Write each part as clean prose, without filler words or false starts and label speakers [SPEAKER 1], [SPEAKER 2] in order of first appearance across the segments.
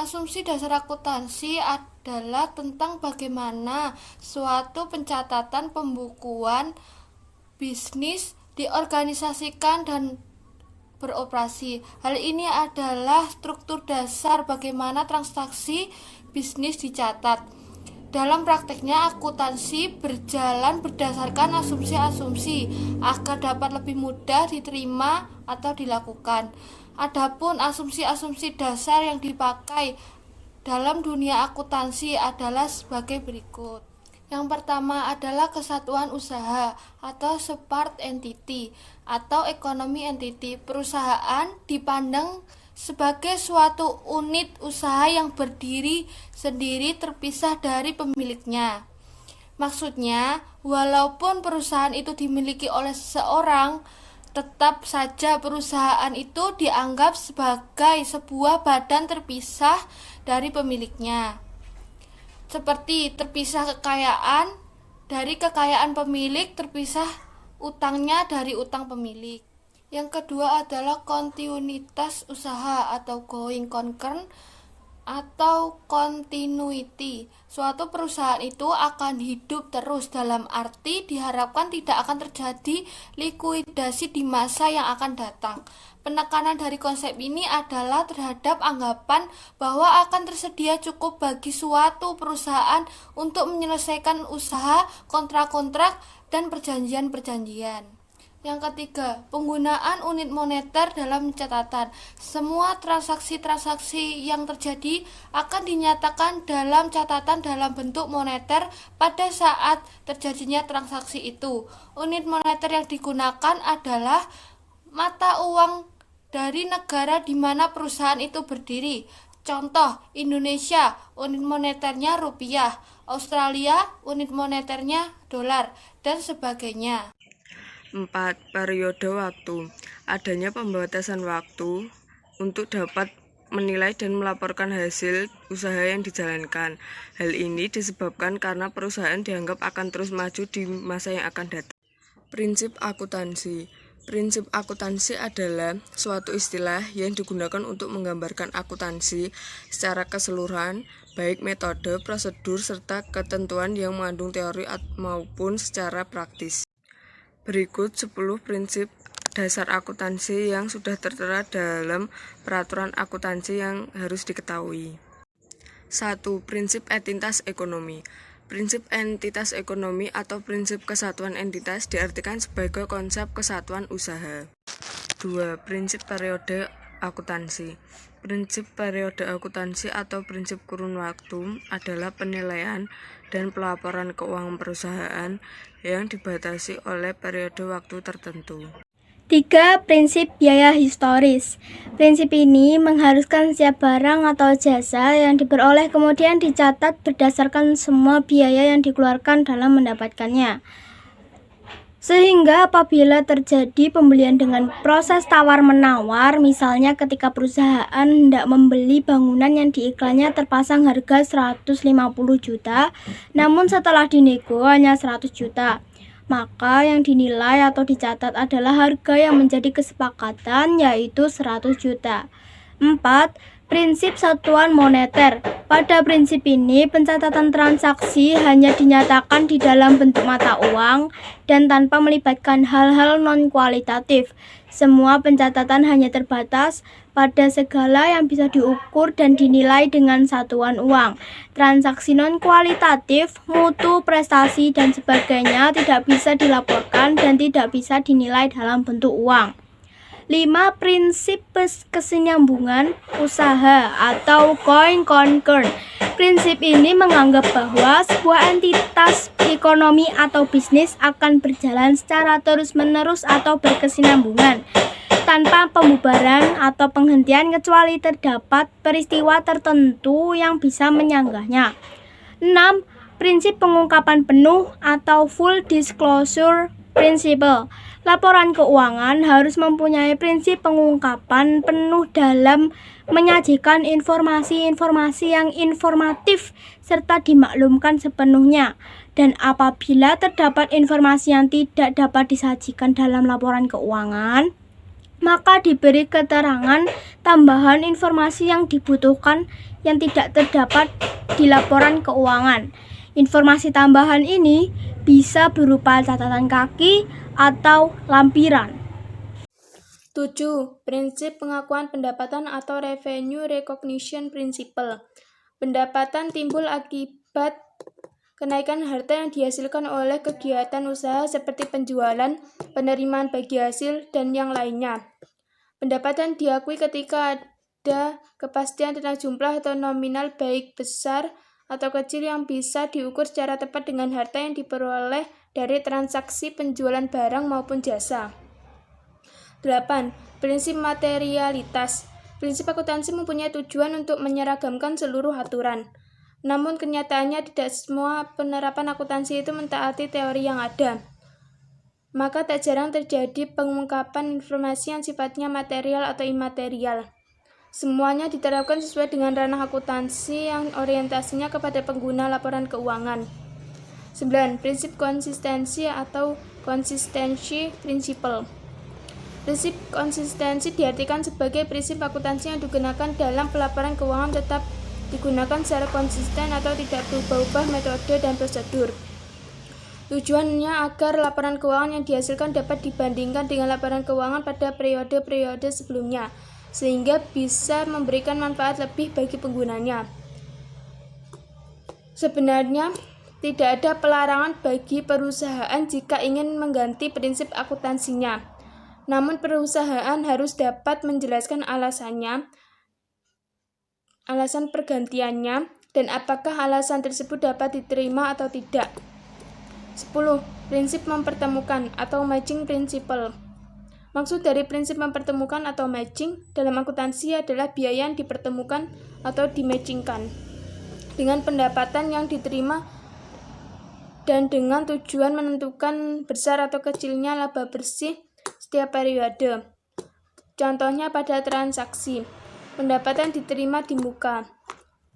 [SPEAKER 1] Asumsi dasar akuntansi adalah tentang bagaimana suatu pencatatan pembukuan bisnis diorganisasikan dan beroperasi. Hal ini adalah struktur dasar bagaimana transaksi bisnis dicatat. Dalam prakteknya, akuntansi berjalan berdasarkan asumsi-asumsi agar dapat lebih mudah diterima atau dilakukan. Adapun asumsi-asumsi dasar yang dipakai dalam dunia akuntansi adalah sebagai berikut. Yang pertama adalah kesatuan usaha atau separate entity atau economy entity. Perusahaan dipandang sebagai suatu unit usaha yang berdiri sendiri terpisah dari pemiliknya. Maksudnya, walaupun perusahaan itu dimiliki oleh seseorang, tetap saja perusahaan itu dianggap sebagai sebuah badan terpisah dari pemiliknya. Seperti terpisah kekayaan dari kekayaan pemilik, terpisah utangnya dari utang pemilik. Yang kedua adalah kontinuitas usaha atau going concern atau continuity. Suatu perusahaan itu akan hidup terus, dalam arti diharapkan tidak akan terjadi likuidasi di masa yang akan datang. Penekanan dari konsep ini adalah terhadap anggapan bahwa akan tersedia cukup bagi suatu perusahaan untuk menyelesaikan usaha, kontrak-kontrak, dan perjanjian-perjanjian. Yang ketiga, penggunaan unit moneter dalam catatan. Semua transaksi-transaksi yang terjadi akan dinyatakan dalam catatan dalam bentuk moneter pada saat terjadinya transaksi itu. Unit moneter yang digunakan adalah mata uang dari negara di mana perusahaan itu berdiri. Contoh, Indonesia, unit moneternya rupiah, Australia, unit moneternya dolar, dan sebagainya.
[SPEAKER 2] 4. Periode waktu. Adanya pembatasan waktu untuk dapat menilai dan melaporkan hasil usaha yang dijalankan. Hal ini disebabkan karena perusahaan dianggap akan terus maju di masa yang akan datang. Prinsip akuntansi. Prinsip akuntansi adalah suatu istilah yang digunakan untuk menggambarkan akuntansi secara keseluruhan, baik metode, prosedur, serta ketentuan yang mengandung teori maupun secara praktis. Berikut 10 prinsip dasar akuntansi yang sudah tertera dalam peraturan akuntansi yang harus diketahui. 1. Prinsip entitas ekonomi. Prinsip entitas ekonomi atau prinsip kesatuan entitas diartikan sebagai konsep kesatuan usaha. 2. Prinsip periode akuntansi. Prinsip periode akuntansi atau prinsip kurun waktu adalah penilaian dan pelaporan keuangan perusahaan yang dibatasi oleh periode waktu tertentu.
[SPEAKER 3] 3. Prinsip biaya historis. Prinsip ini mengharuskan setiap barang atau jasa yang diperoleh kemudian dicatat berdasarkan semua biaya yang dikeluarkan dalam mendapatkannya. Sehingga apabila terjadi pembelian dengan proses tawar-menawar, misalnya ketika perusahaan hendak membeli bangunan yang di iklannya terpasang harga 150 juta, namun setelah dinego hanya 100 juta. Maka yang dinilai atau dicatat adalah harga yang menjadi kesepakatan, yaitu 100 juta. 4. Prinsip satuan moneter. Pada prinsip ini, pencatatan transaksi hanya dinyatakan di dalam bentuk mata uang dan tanpa melibatkan hal-hal non-kualitatif. Semua pencatatan hanya terbatas pada segala yang bisa diukur dan dinilai dengan satuan uang. Transaksi non-kualitatif, mutu, prestasi, dan sebagainya tidak bisa dilaporkan dan tidak bisa dinilai dalam bentuk uang. 5. Prinsip kesinambungan usaha atau going concern. Prinsip ini menganggap bahwa sebuah entitas ekonomi atau bisnis akan berjalan secara terus-menerus atau berkesinambungan tanpa pembubaran atau penghentian kecuali terdapat peristiwa tertentu yang bisa menyanggahnya. 6. Prinsip pengungkapan penuh atau full disclosure principle. Laporan keuangan harus mempunyai prinsip pengungkapan penuh dalam menyajikan informasi-informasi yang informatif serta dimaklumkan sepenuhnya. Dan apabila terdapat informasi yang tidak dapat disajikan dalam laporan keuangan, maka diberi keterangan tambahan informasi yang dibutuhkan yang tidak terdapat di laporan keuangan. Informasi tambahan ini bisa berupa catatan kaki atau lampiran.
[SPEAKER 4] 7. Prinsip pengakuan pendapatan atau Revenue Recognition Principle. Pendapatan timbul akibat kenaikan harta yang dihasilkan oleh kegiatan usaha seperti penjualan, penerimaan bagi hasil, dan yang lainnya. Pendapatan diakui ketika ada kepastian tentang jumlah atau nominal baik besar atau kecil yang bisa diukur secara tepat dengan harta yang diperoleh dari transaksi penjualan barang maupun jasa. 8. Prinsip materialitas. Prinsip akuntansi mempunyai tujuan untuk menyeragamkan seluruh aturan. Namun kenyataannya tidak semua penerapan akuntansi itu mentaati teori yang ada. Maka tak jarang terjadi pengungkapan informasi yang sifatnya material atau imaterial. Semuanya diterapkan sesuai dengan ranah akuntansi yang orientasinya kepada pengguna laporan keuangan. 9. Prinsip konsistensi atau consistency principle. Prinsip konsistensi diartikan sebagai prinsip akuntansi yang digunakan dalam pelaporan keuangan tetap digunakan secara konsisten atau tidak berubah-ubah metode dan prosedur. Tujuannya agar laporan keuangan yang dihasilkan dapat dibandingkan dengan laporan keuangan pada periode-periode sebelumnya, sehingga bisa memberikan manfaat lebih bagi penggunanya. Sebenarnya, tidak ada pelarangan bagi perusahaan jika ingin mengganti prinsip akuntansinya. Namun perusahaan harus dapat menjelaskan alasan pergantiannya, dan apakah alasan tersebut dapat diterima atau tidak. 10. Prinsip mempertemukan atau matching principle. Maksud dari prinsip mempertemukan atau matching dalam akuntansi adalah biaya yang dipertemukan atau dimatchingkan dengan pendapatan yang diterima dan dengan tujuan menentukan besar atau kecilnya laba bersih setiap periode. Contohnya pada transaksi pendapatan diterima di muka.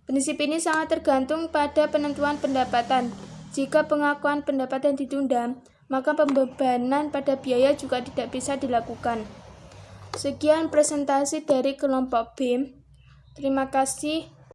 [SPEAKER 4] Prinsip ini sangat tergantung pada penentuan pendapatan. Jika pengakuan pendapatan ditunda, maka pembebanan pada biaya juga tidak bisa dilakukan. Sekian presentasi dari kelompok B. Terima kasih.